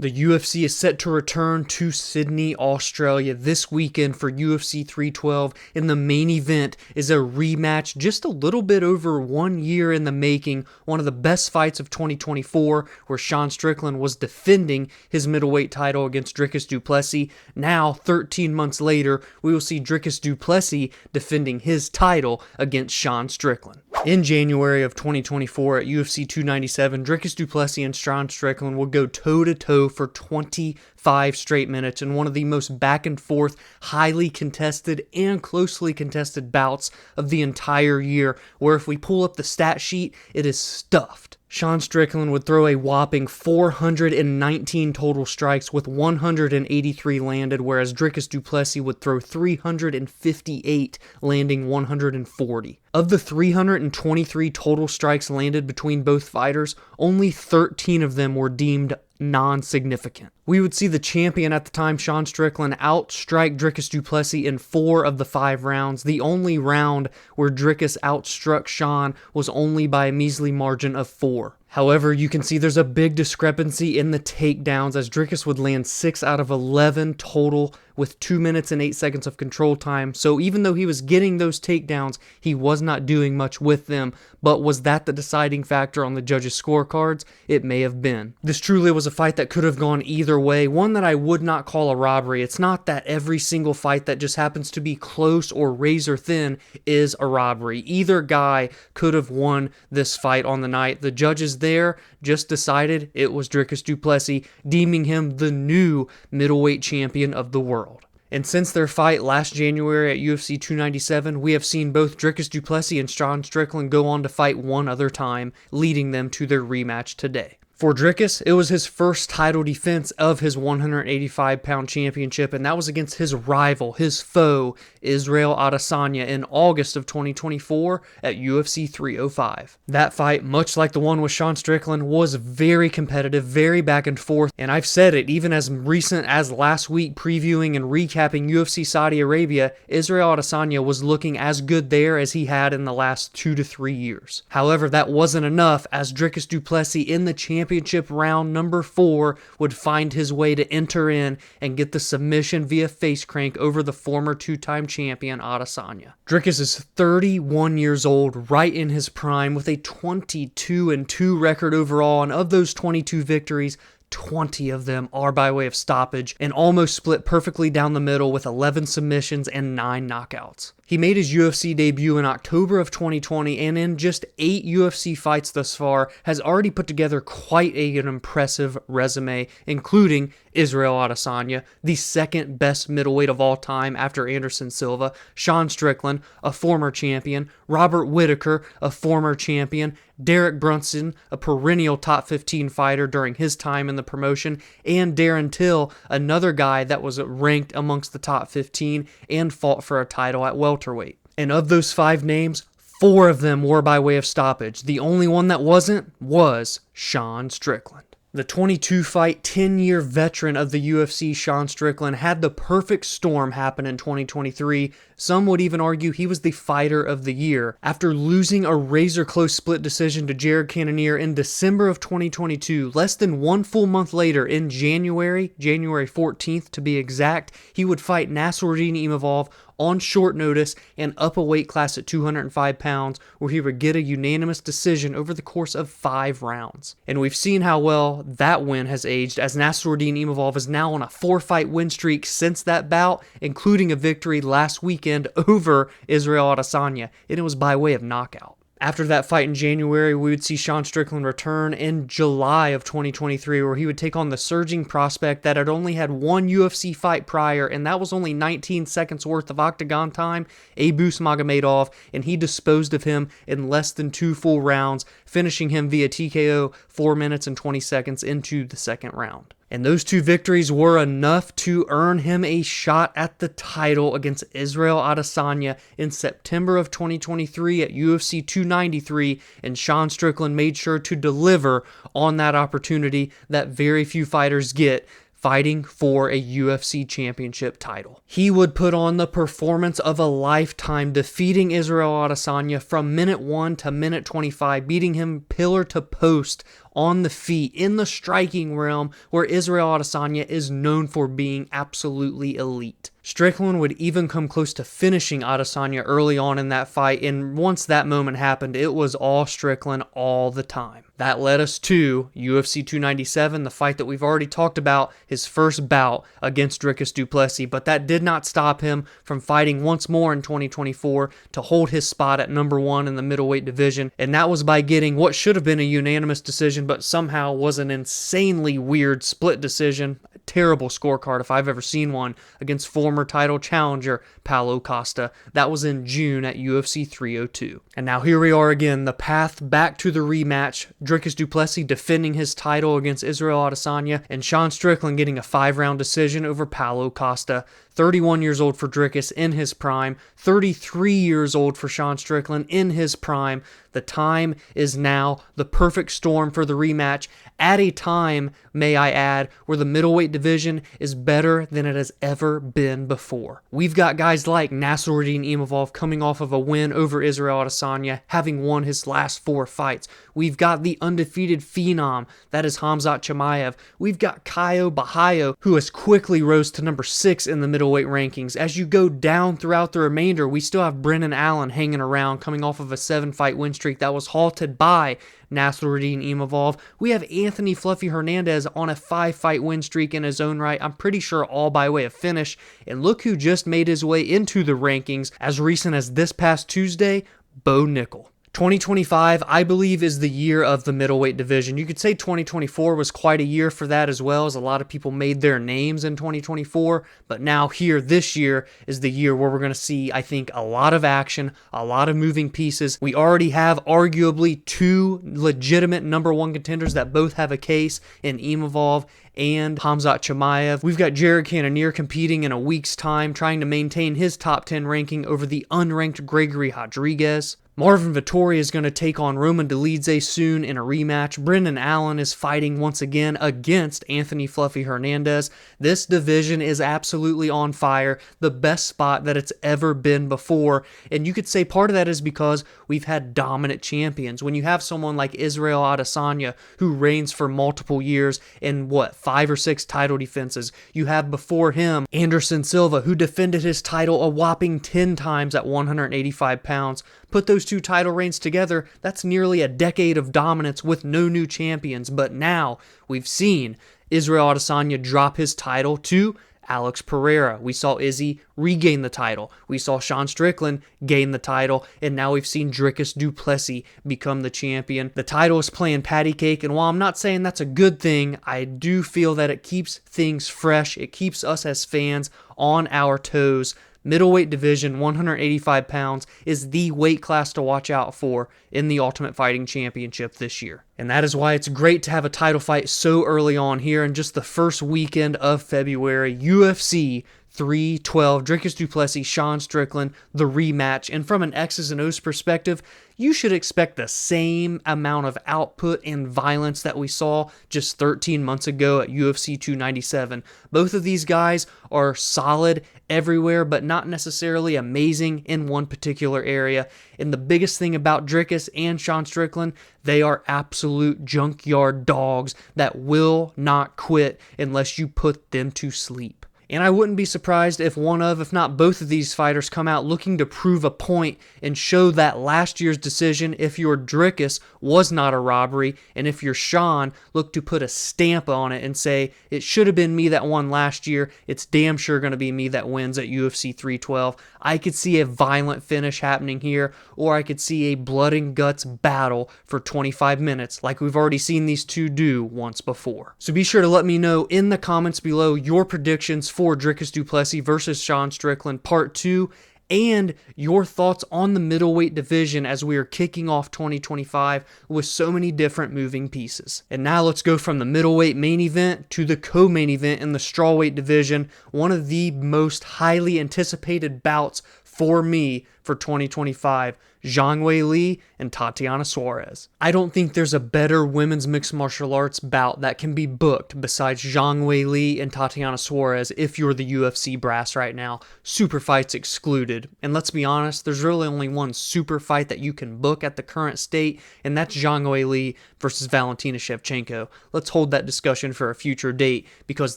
The UFC is set to return to Sydney, Australia this weekend for UFC 312, and the main event is a rematch just a little bit over 1 year in the making, one of the best fights of 2024, where Sean Strickland was defending his middleweight title against Dricus Du Plessis. Now, 13 months later, we will see Dricus Du Plessis defending his title against Sean Strickland. In January of 2024 at UFC 297, Dricus Du Plessis and Sean Strickland will go toe-to-toe for 25 straight minutes in one of the most back-and-forth, highly contested and closely contested bouts of the entire year, where if we pull up the stat sheet, it is stuffed. Sean Strickland would throw a whopping 419 total strikes with 183 landed, whereas Dricus Du Plessis would throw 358, landing 140. Of the 323 total strikes landed between both fighters, only 13 of them were deemed non-significant. We would see the champion at the time, Sean Strickland, outstrike Dricus Du Plessis in 4 of the 5 rounds. The only round where Dricus outstruck Sean was only by a measly margin of 4. However, you can see there's a big discrepancy in the takedowns, as Dricus would land 6 out of 11 total with 2 minutes and 8 seconds of control time. So even though he was getting those takedowns, he was not doing much with them. But was that the deciding factor on the judges' scorecards? It may have been. This truly was a fight that could have gone either way, one that I would not call a robbery. It's not that every single fight that just happens to be close or razor thin is a robbery. Either guy could have won this fight on the night. The judges there just decided it was Dricus Du Plessis, deeming him the new middleweight champion of the world. And since their fight last January at UFC 297, we have seen both Dricus Du Plessis and Sean Strickland go on to fight one other time, leading them to their rematch today. For Dricus, it was his first title defense of his 185-pound championship, and that was against his rival, his foe, Israel Adesanya, in August of 2024 at UFC 305. That fight, much like the one with Sean Strickland, was very competitive, very back and forth, and I've said it even as recent as last week previewing and recapping UFC Saudi Arabia, Israel Adesanya was looking as good there as he had in the last 2 to 3 years. However, that wasn't enough, as Dricus Du Plessis in the championship round number 4 would find his way to enter in and get the submission via face crank over the former 2-time champion Adesanya. Dricus is 31 years old, right in his prime, with a 22-2 record overall, and of those 22 victories, 20 of them are by way of stoppage, and almost split perfectly down the middle with 11 submissions and 9 knockouts. He made his UFC debut in October of 2020, and in just 8 UFC fights thus far, has already put together quite an impressive resume, including Israel Adesanya, the second best middleweight of all time after Anderson Silva, Sean Strickland, a former champion, Robert Whittaker, a former champion, Derek Brunson, a perennial top 15 fighter during his time in the promotion, and Darren Till, another guy that was ranked amongst the top 15 and fought for a title at welterweight. And of those 5 names, 4 of them were by way of stoppage. The only one that wasn't was Sean Strickland. The 22-fight, 10-year veteran of the UFC, Sean Strickland, had the perfect storm happen in 2023. Some would even argue he was the fighter of the year. After losing a razor-close split decision to Jared Cannonier in December of 2022, less than 1 full month later, in January 14th to be exact, he would fight Nassourdine Imavov on short notice and up a weight class at 205 pounds, where he would get a unanimous decision over the course of 5 rounds. And we've seen how well that win has aged, as Nassourdine Imavov is now on a 4-fight win streak since that bout, including a victory last weekend over Israel Adesanya, and it was by way of knockout. After that fight in January, we would see Sean Strickland return in July of 2023, where he would take on the surging prospect that had only had 1 UFC fight prior, and that was only 19 seconds worth of octagon time, Abus Magomedov, and he disposed of him in less than 2 full rounds, finishing him via TKO 4 minutes and 20 seconds into the second round. And those 2 victories were enough to earn him a shot at the title against Israel Adesanya in September of 2023 at UFC 293, and Sean Strickland made sure to deliver on that opportunity that very few fighters get, fighting for a UFC championship title. He would put on the performance of a lifetime, defeating Israel Adesanya from minute 1 to minute 25, beating him pillar to post on the feet, in the striking realm, where Israel Adesanya is known for being absolutely elite. Strickland would even come close to finishing Adesanya early on in that fight, and once that moment happened, it was all Strickland all the time. That led us to UFC 297, the fight that we've already talked about, his first bout against Dricus Du Plessis, but that did not stop him from fighting once more in 2024 to hold his spot at number 1 in the middleweight division, and that was by getting what should have been a unanimous decision, but somehow was an insanely weird split decision. A terrible scorecard if I've ever seen one, against former title challenger Paulo Costa. That was in June at UFC 302. And now here we are again, the path back to the rematch. Dricus Du Plessis defending his title against Israel Adesanya, and Sean Strickland getting a 5-round decision over Paulo Costa. 31 years old for Dricus in his prime, 33 years old for Sean Strickland in his prime. The time is now, the perfect storm for the rematch, at a time, may I add, where the middleweight division is better than it has ever been before. We've got guys like Nassourdine Imavov coming off of a win over Israel Adesanya, having won his last 4 fights. We've got the undefeated phenom, that is Khamzat Chimaev. We've got Caio Borralho, who has quickly rose to number 6 in the middleweight rankings. As you go down throughout the remainder, we still have Brendan Allen hanging around, coming off of a 7-fight win streak that was halted by Nassourdine Imavov. We have Anthony Fluffy Hernandez on a 5-fight win streak in his own right, I'm pretty sure all by way of finish. And look who just made his way into the rankings as recent as this past Tuesday, Bo Nickel. 2025, I believe, is the year of the middleweight division. You could say 2024 was quite a year for that as well, as a lot of people made their names in 2024, but now here, this year, is the year where we're going to see, I think, a lot of action, a lot of moving pieces. We already have arguably 2 legitimate number 1 contenders that both have a case in Imavov and Khamzat Chimaev. We've got Jared Cannonier competing in a week's time, trying to maintain his top 10 ranking over the unranked Gregory Rodriguez. Marvin Vettori is going to take on Roman Dolidze soon in a rematch. Brendan Allen is fighting once again against Anthony Fluffy Hernandez. This division is absolutely on fire, the best spot that it's ever been before. And you could say part of that is because we've had dominant champions. When you have someone like Israel Adesanya, who reigns for multiple years in 5 or 6 title defenses. You have before him Anderson Silva, who defended his title a whopping 10 times at 185 pounds. Put those 2 title reigns together, that's nearly a decade of dominance with no new champions. But now we've seen Israel Adesanya drop his title to Alex Pereira. We saw Izzy regain the title. We saw Sean Strickland gain the title. And now we've seen Dricus Du Plessis become the champion. The title is playing patty cake. And while I'm not saying that's a good thing, I do feel that it keeps things fresh. It keeps us as fans on our toes. Middleweight division, 185 pounds, is the weight class to watch out for in the Ultimate Fighting Championship this year. And that is why it's great to have a title fight so early on here in just the first weekend of February. UFC 312, Dricus Du Plessis, Sean Strickland, the rematch. And from an X's and O's perspective, you should expect the same amount of output and violence that we saw just 13 months ago at UFC 297. Both of these guys are solid everywhere, but not necessarily amazing in one particular area. And the biggest thing about Dricus and Sean Strickland, they are absolute junkyard dogs that will not quit unless you put them to sleep. And I wouldn't be surprised if one of, if not both of these fighters come out looking to prove a point and show that last year's decision, if your Dricus, was not a robbery, and if your Sean, look to put a stamp on it and say, it should have been me that won last year, it's damn sure going to be me that wins at UFC 312. I could see a violent finish happening here, or I could see a blood and guts battle for 25 minutes, like we've already seen these two do once before. So be sure to let me know in the comments below your predictions for Dricus Du Plessis versus Sean Strickland Part 2, and your thoughts on the middleweight division as we are kicking off 2025 with so many different moving pieces. And now let's go from the middleweight main event to the co-main event in the strawweight division, one of the most highly anticipated bouts for me for 2025, Zhang Weili and Tatiana Suarez. I don't think there's a better women's mixed martial arts bout that can be booked besides Zhang Weili and Tatiana Suarez if you're the UFC brass right now, super fights excluded. And let's be honest, there's really only one super fight that you can book at the current state, and that's Zhang Weili versus Valentina Shevchenko. Let's hold that discussion for a future date, because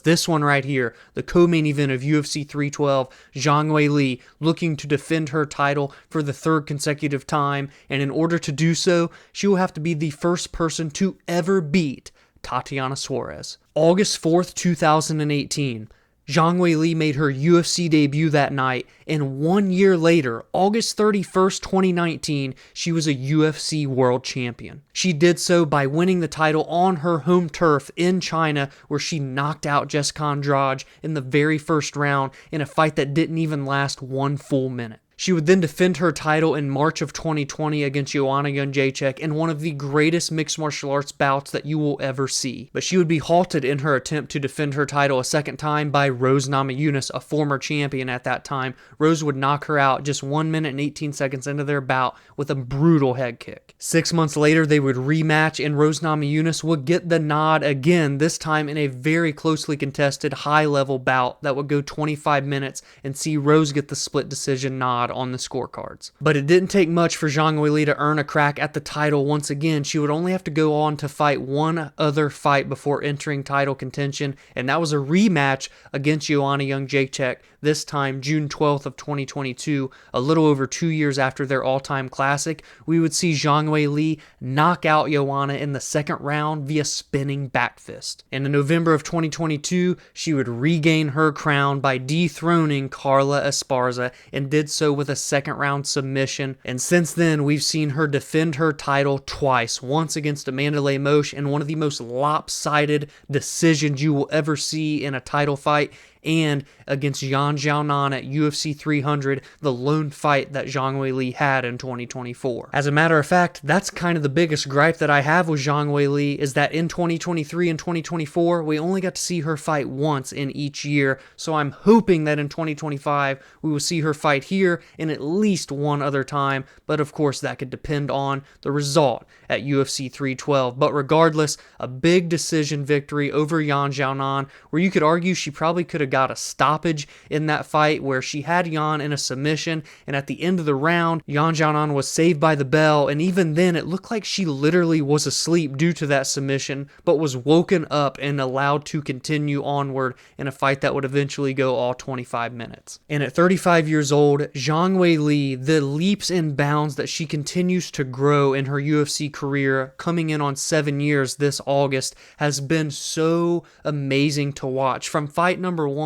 this one right here, the co-main event of UFC 312, Zhang Weili looking to defend her title for the third consecutive time, and in order to do so, she will have to be the first person to ever beat Tatiana Suarez. August 4th, 2018, Zhang Weili made her UFC debut that night, and 1 year later, August 31st, 2019, she was a UFC world champion. She did so by winning the title on her home turf in China, where she knocked out Jessica Andrade in the very first round in a fight that didn't even last 1 full minute. She would then defend her title in March of 2020 against Joanna Jędrzejczyk in one of the greatest mixed martial arts bouts that you will ever see. But she would be halted in her attempt to defend her title a second time by Rose Namajunas, a former champion at that time. Rose would knock her out just 1 minute and 18 seconds into their bout with a brutal head kick. 6 months later, they would rematch, and Rose Namajunas would get the nod again, this time in a very closely contested high-level bout that would go 25 minutes and see Rose get the split decision nod on the scorecards. But it didn't take much for Zhang Weili to earn a crack at the title once again. She would only have to go on to fight one other fight before entering title contention, and that was a rematch against Joanna Jędrzejczyk, this time June 12th of 2022, a little over 2 years after their all-time classic. We would see Zhang Weili knock out Joanna in the second round via spinning back fist. And in November of 2022, she would regain her crown by dethroning Carla Esparza, and did so with a second round submission. And since then, we've seen her defend her title twice, once against Amanda Lemos in one of the most lopsided decisions you will ever see in a title fight, and against Yan Xiaonan at UFC 300, the lone fight that Zhang Weili had in 2024. As a matter of fact, that's kind of the biggest gripe that I have with Zhang Weili, is that in 2023 and 2024, we only got to see her fight once in each year, so I'm hoping that in 2025, we will see her fight here in at least one other time, but of course that could depend on the result at UFC 312. But regardless, a big decision victory over Yan Xiaonan, where you could argue she probably could have got a stoppage in that fight, where she had Yan in a submission, and at the end of the round, Yan Xiaonan was saved by the bell, and even then it looked like she literally was asleep due to that submission, but was woken up and allowed to continue onward in a fight that would eventually go all 25 minutes. And at 35 years old, Zhang Weili, the leaps and bounds that she continues to grow in her UFC career, coming in on 7 years this August, has been so amazing to watch. From fight number 1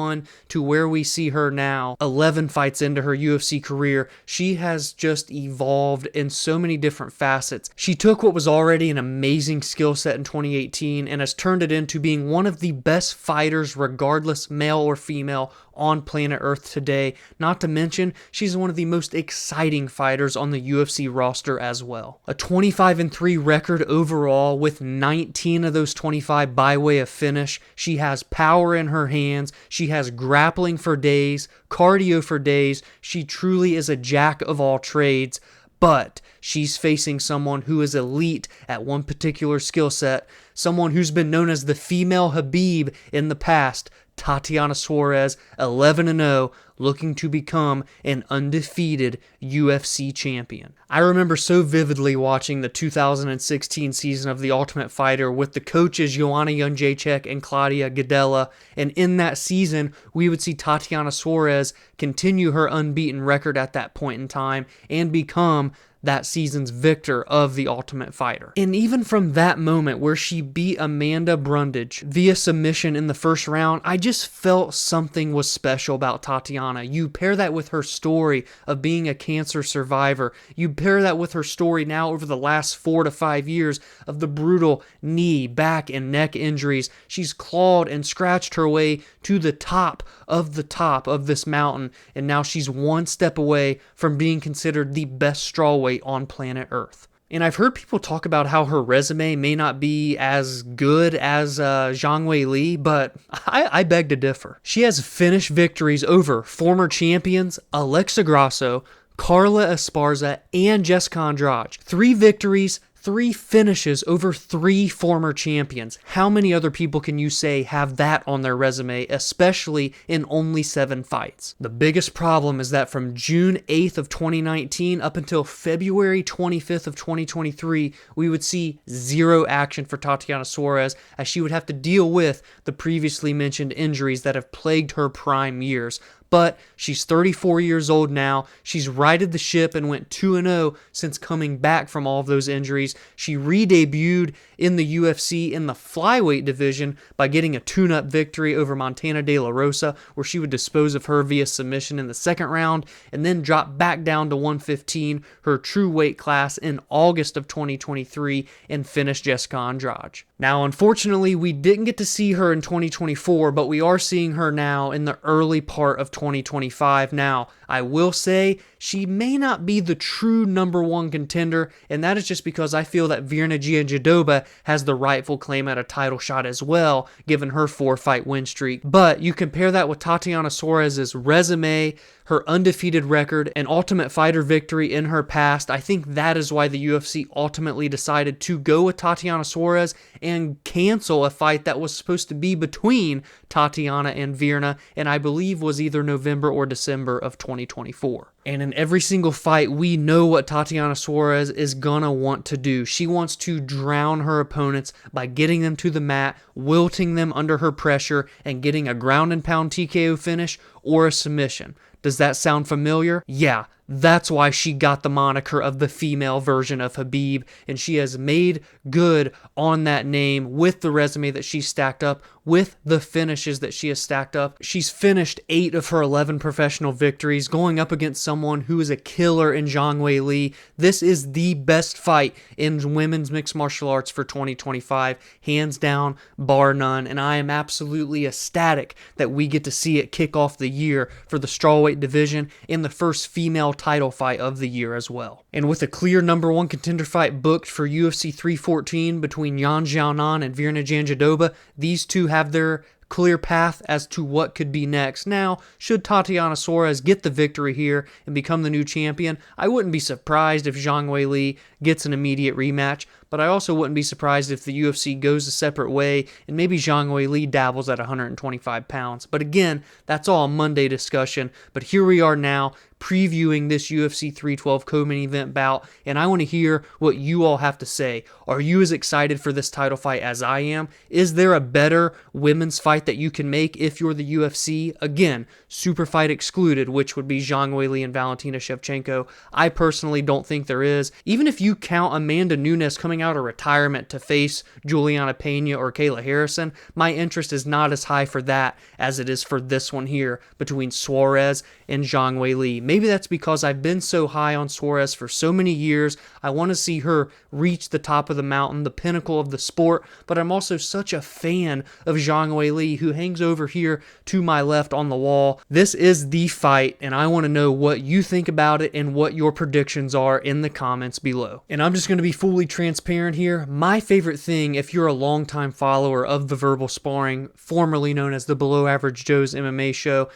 to where we see her now, 11 fights into her UFC career, she has just evolved in so many different facets. She took what was already an amazing skill set in 2018 and has turned it into being one of the best fighters, regardless male or female, on planet Earth today. Not to mention, she's one of the most exciting fighters on the UFC roster as well. A 25-3 record overall, with 19 of those 25 by way of finish. She has power in her hands. She has grappling for days, cardio for days. She truly is a jack of all trades. But she's facing someone who is elite at one particular skill set, someone who's been known as the female Habib in the past, Tatiana Suarez, 11-0, looking to become an undefeated UFC champion. I remember so vividly watching the 2016 season of The Ultimate Fighter with the coaches Joanna Jędrzejczyk and Claudia Gadelha, and in that season, we would see Tatiana Suarez continue her unbeaten record at that point in time and become that season's victor of The Ultimate Fighter. And even from that moment where she beat Amanda Brundage via submission in the first round, I just felt something was special about Tatiana. You pair that with her story of being a cancer survivor. You pair that with her story now over the last 4 to 5 years of the brutal knee, back, and neck injuries. She's clawed and scratched her way to the top of this mountain, and now she's one step away from being considered the best strawweight on planet Earth. And I've heard people talk about how her resume may not be as good as Zhang Weili, but I beg to differ. She has finished victories over former champions Alexa Grasso, Carla Esparza, and Jessica Andrade. 3 victories, 3 finishes over 3 former champions. How many other people can you say have that on their resume, especially in only 7 fights? The biggest problem is that from June 8th of 2019 up until February 25th of 2023, we would see 0 action for Tatiana Suarez, as she would have to deal with the previously mentioned injuries that have plagued her prime years. But she's 34 years old now. She's righted the ship and went 2-0 since coming back from all of those injuries. She re-debuted in the UFC in the flyweight division by getting a tune-up victory over Montana De La Rosa, where she would dispose of her via submission in the second round, and then drop back down to 115, her true weight class, in August of 2023, and finish Jessica Andrade. Now, unfortunately, we didn't get to see her in 2024, but we are seeing her now in the early part of 2025. Now, I will say she may not be the true number 1 contender, and that is just because I feel that Virna Jandiroba has the rightful claim at a title shot as well, given her 4-fight win streak. But you compare that with Tatiana Suarez's resume, her undefeated record, and Ultimate Fighter victory in her past. I think that is why the UFC ultimately decided to go with Tatiana Suarez and cancel a fight that was supposed to be between Tatiana and Virna, and I believe was either November or December of 2024. And in every single fight, we know what Tatiana Suarez is gonna want to do. She wants to drown her opponents by getting them to the mat, wilting them under her pressure, and getting a ground and pound TKO finish or a submission. Does that sound familiar? Yeah, that's why she got the moniker of the female version of Khabib, and she has made good on that name with the resume that she stacked up, with the finishes that she has stacked up. She's finished 8 of her 11 professional victories, going up against someone who is a killer in Zhang Weili. This is the best fight in women's mixed martial arts for 2025, hands down, bar none, and I am absolutely ecstatic that we get to see it kick off the year for the strawweight division in the first female title fight of the year as well. And with a clear number 1 contender fight booked for UFC 314 between Yan Xiaonan and Virna Jandiroba, these two have their clear path as to what could be next. Now, should Tatiana Suarez get the victory here and become the new champion, I wouldn't be surprised if Zhang Weili gets an immediate rematch, but I also wouldn't be surprised if the UFC goes a separate way and maybe Zhang Weili dabbles at 125 pounds. But again, that's all a Monday discussion. But here we are now, previewing this UFC 312 co-main event bout, and I want to hear what you all have to say. Are you as excited for this title fight as I am? Is there a better women's fight that you can make if you're the UFC? Again, super fight excluded, which would be Zhang Weili and Valentina Shevchenko. I personally don't think there is. Even if you count Amanda Nunes coming out of retirement to face Juliana Pena or Kayla Harrison, my interest is not as high for that as it is for this one here between Suarez and Zhang Weili. Maybe that's because I've been so high on Suarez for so many years. I want to see her reach the top of the mountain, the pinnacle of the sport, but I'm also such a fan of Zhang Weili, who hangs over here to my left on the wall. This is the fight, and I want to know what you think about it and what your predictions are in the comments below. And I'm just going to be fully transparent here. My favorite thing, if you're a longtime follower of the Verbal Sparring, formerly known as the Below Average Joe's MMA show,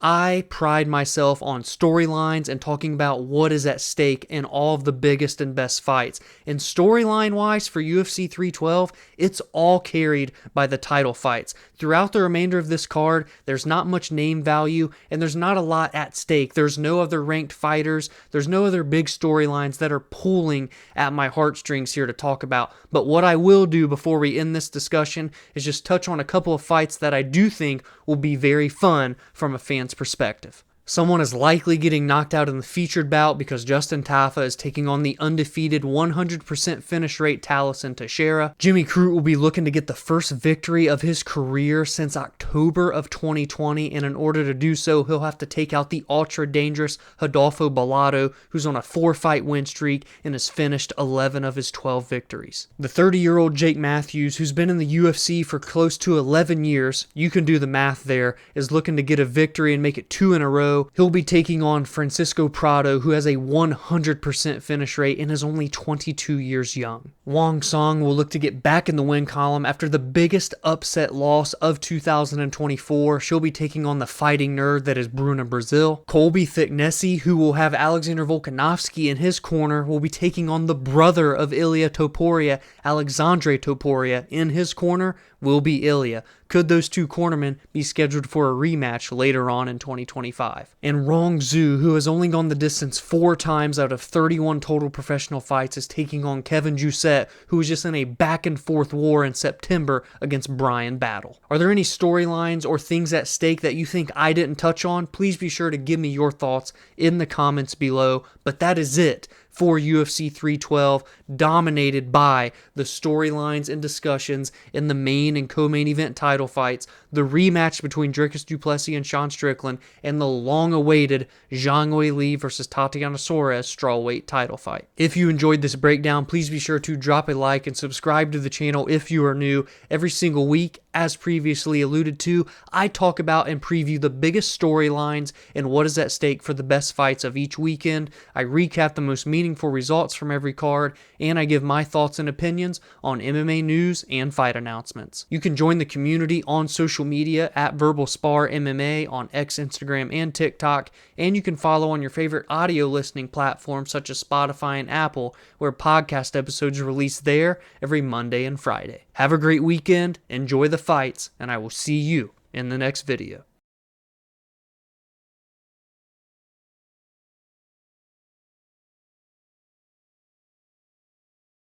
I pride myself on storylines and talking about what is at stake in all of the biggest and best fights. And storyline-wise for UFC 312, it's all carried by the title fights. Throughout the remainder of this card, there's not much name value, and there's not a lot at stake. There's no other ranked fighters. There's no other big storylines that are pulling at my heartstrings here to talk about. But what I will do before we end this discussion is just touch on a couple of fights that I do think will be very fun from a fan's perspective. Someone is likely getting knocked out in the featured bout because Justin Tafa is taking on the undefeated 100% finish rate Tallison Teixeira. Jimmy Crute will be looking to get the first victory of his career since October of 2020, and in order to do so, he'll have to take out the ultra-dangerous Rodolfo Bellato, who's on a 4-fight win streak and has finished 11 of his 12 victories. The 30-year-old Jake Matthews, who's been in the UFC for close to 11 years, you can do the math there, is looking to get a victory and make it 2 in a row Mexico. He'll be taking on Francisco Prado, who has a 100% finish rate and is only 22 years young. Wang will look to get back in the win column after the biggest upset loss of 2024. She'll be taking on the fighting nerd that is Bruna, Brazil. Colby Thicknesse, who will have Aleksandre Volkanovski in his corner, will be taking on the brother of Ilia Topuria, Aleksandre Topuria. In his corner will be Ilia. Could those two cornermen be scheduled for a rematch later on in 2025? And Rongzhu, who has only gone the distance 4 times out of 31 total professional fights, is taking on Kevin Jousset, who was just in a back-and-forth war in September against Brian Battle. Are there any storylines or things at stake that you think I didn't touch on? Please be sure to give me your thoughts in the comments below. But that is it for UFC 312, dominated by the storylines and discussions in the main and co-main event title fights, the rematch between Dricus Du Plessis and Sean Strickland, and the long-awaited Zhang Weili versus Tatiana Suarez strawweight title fight. If you enjoyed this breakdown, please be sure to drop a like and subscribe to the channel if you are new. Every single week, as previously alluded to, I talk about and preview the biggest storylines and what is at stake for the best fights of each weekend. I recap the most meaningful results from every card, and I give my thoughts and opinions on MMA news and fight announcements. You can join the community on social media at Verbal Spar MMA on X, Instagram, and TikTok, and you can follow on your favorite audio listening platforms such as Spotify and Apple, where podcast episodes are released there every Monday and Friday. Have a great weekend, enjoy the fights, and I will see you in the next video.